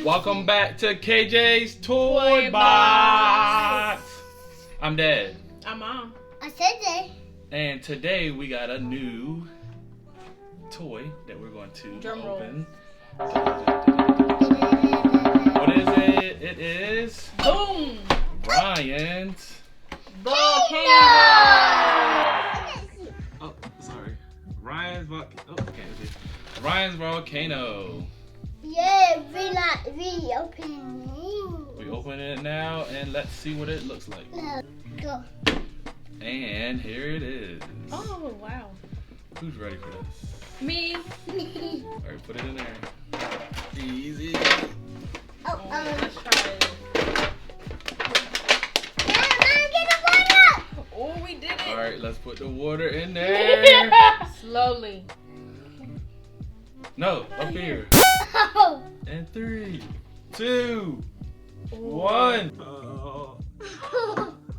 Welcome back to KJ's Toy Box. I'm Dad. I'm Mom. I'm Cindy. And today we got a new toy that we're going to open. What is it? It is Boom! Ryan's Volcano! Oh, sorry. Ryan's Volcano. Yeah, we opening. We open it now and let's see what it looks like. Go. And here it is. Oh, wow. Who's ready for this? Me. Alright, put it in there. Easy. Oh, Let's try it. Mom, get the water. Oh, we did it. Alright, let's put the water in there. Slowly. No, up here. Oh. And 3, 2, 1. Oh.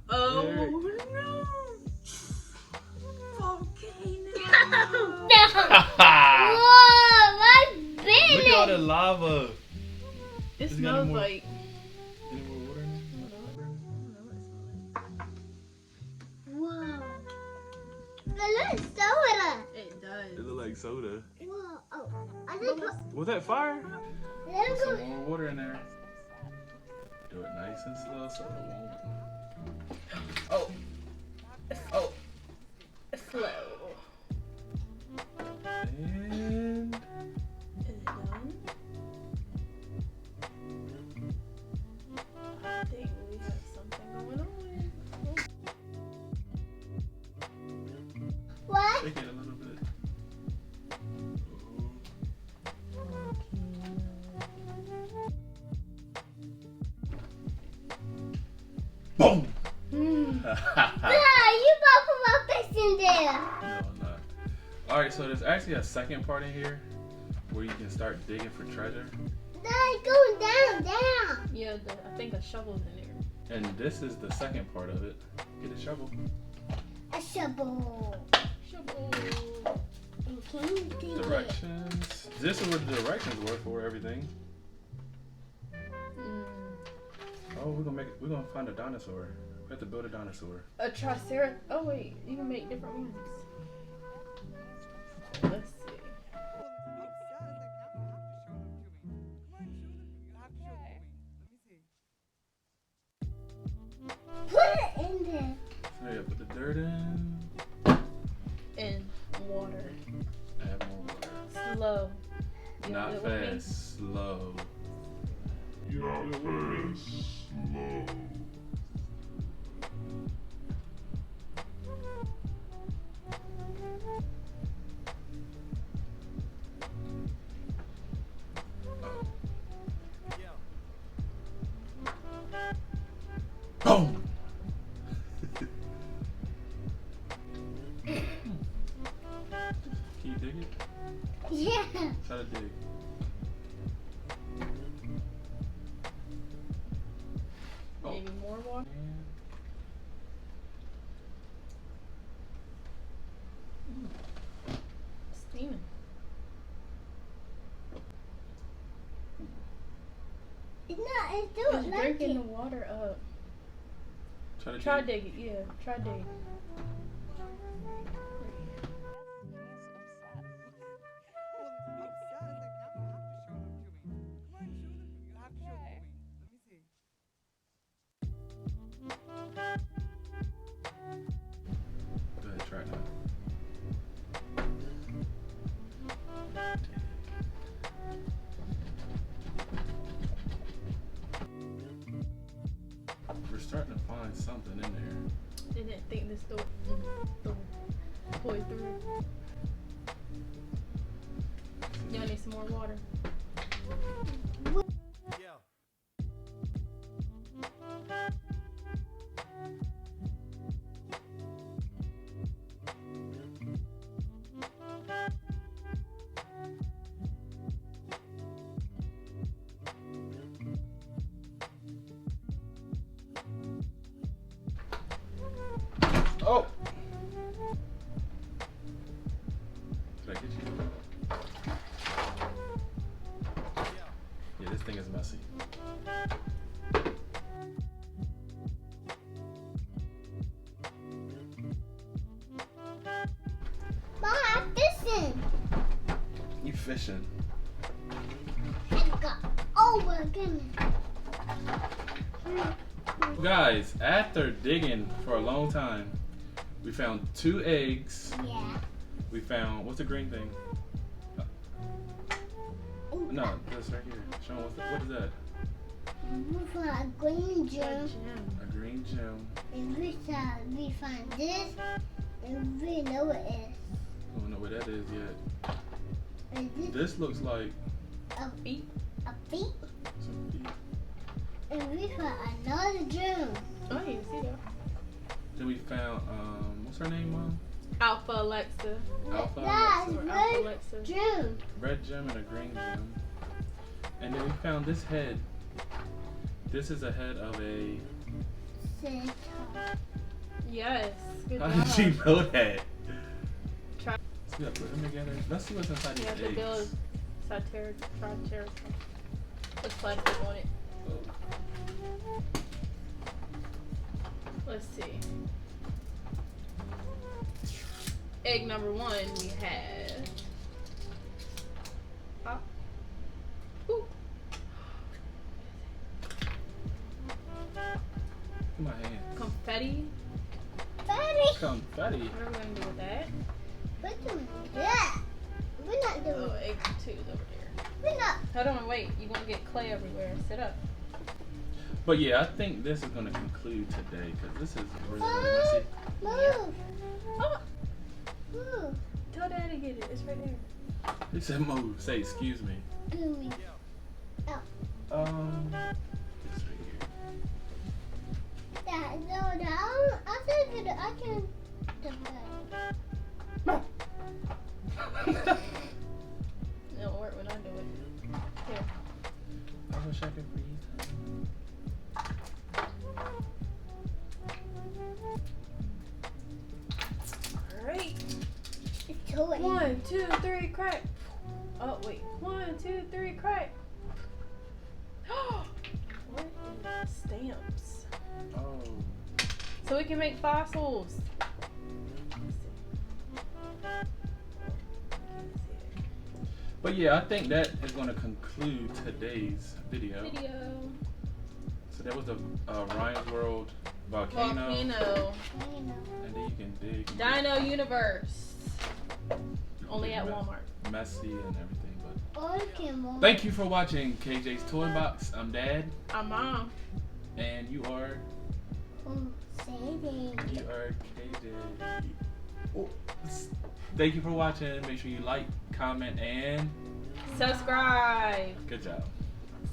Oh, There. no. Volcano. No. Whoa, my Look at all the business. lava. It It's got smells more- like... Any more water in Whoa. It looks soda. It there? does. It look like soda. Whoa. Oh, I think Was that fire? Put let's some go. more water in there. Do it nice and slow so it won't. Oh. Oh. Slow. And Is it done? I think we have something going on. What? shake it a little bit. Boom! Yeah, you both put my face in there. No, I'm not. Alright, so there's actually a second part in here where you can start digging for treasure. That's going down. Yeah, I think a shovel's in there. And this is the second part of it. Get a shovel. A shovel. Shovel. And can you dig it? Directions. This is what the directions were for everything. Oh, we're gonna find a dinosaur. We have to build a dinosaur. A triceratops. Oh wait, you can make different ones. Let's see. Put it in there. So yeah, put the dirt in. And water. Add more water. Slow. You Not do it with me? fast, slow. Not fast, slow. Boom! Can you dig it? Yeah. Try to dig. Oh. Maybe more water. Steaming. It's not. It's It's doing like drinking the it. water up. Try to Try dig. dig it, yeah. Try dig. Go ahead, try it now. We're starting to find something in there. They didn't think this the boy through. Y'all need some more water. Oh! Did I get you? Mom, I'm fishing. You fishing? Oh my goodness. Guys, after digging for a long time, we found 2 eggs. Yeah. We found, what's the green thing? No, this right here. Show me what is that? We found a green gem. A green gem. And we find this. And we know what it is. I don't know what that is yet. And This looks like a feet. A feet. some feet. And we found another gem. Oh, you see that? Then we found, what's her name, Mom? Alpha Alexa. Alpha That's Alexa. Or Alpha red Alexa. gem. Red gem and a green gem. And then we found this head. This is a head of a... Centaur. Yes. Good How job. did she know that? Try- So we gotta put them together. Let's see what's inside You these have to eggs. build Triceratops. With plastic on it. Let's see. Egg number 1 we have. Ooh. In my hand. Confetti. Daddy. Confetti. What are we gonna do with that? We're doing that. We're not doing Oh, egg 2 is over there. We're not. Hold on, wait. You're gonna get clay everywhere. Sit up. But yeah, I think this is gonna conclude today because this is really messy. Move. Oh, Move. tell Daddy get it. It's right there. He said move. Say excuse me. Give me. This right here. Dad, no, I think I can do that. It'll work when I do it. Here. I wish I could breathe. Alright. It's too late. 1, 2, 3, crack. Oh, wait. 1, 2, 3, crack. What is stamps? Oh. So we can make fossils. But yeah, I think that is going to conclude today's video. So that was the Ryan's World Volcano. Volcano. And then you can dig. Dino Universe. You can Only dig at Walmart. Messy and everything. But Okay, Mom. thank you for watching KJ's Toy Box. I'm Dad. I'm Mom. And you are? Saving. You are KJ. Oh, thank you for watching. Make sure you like, comment, and Subscribe. good job.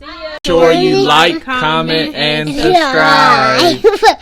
See ya. Sure you like, comment, and subscribe.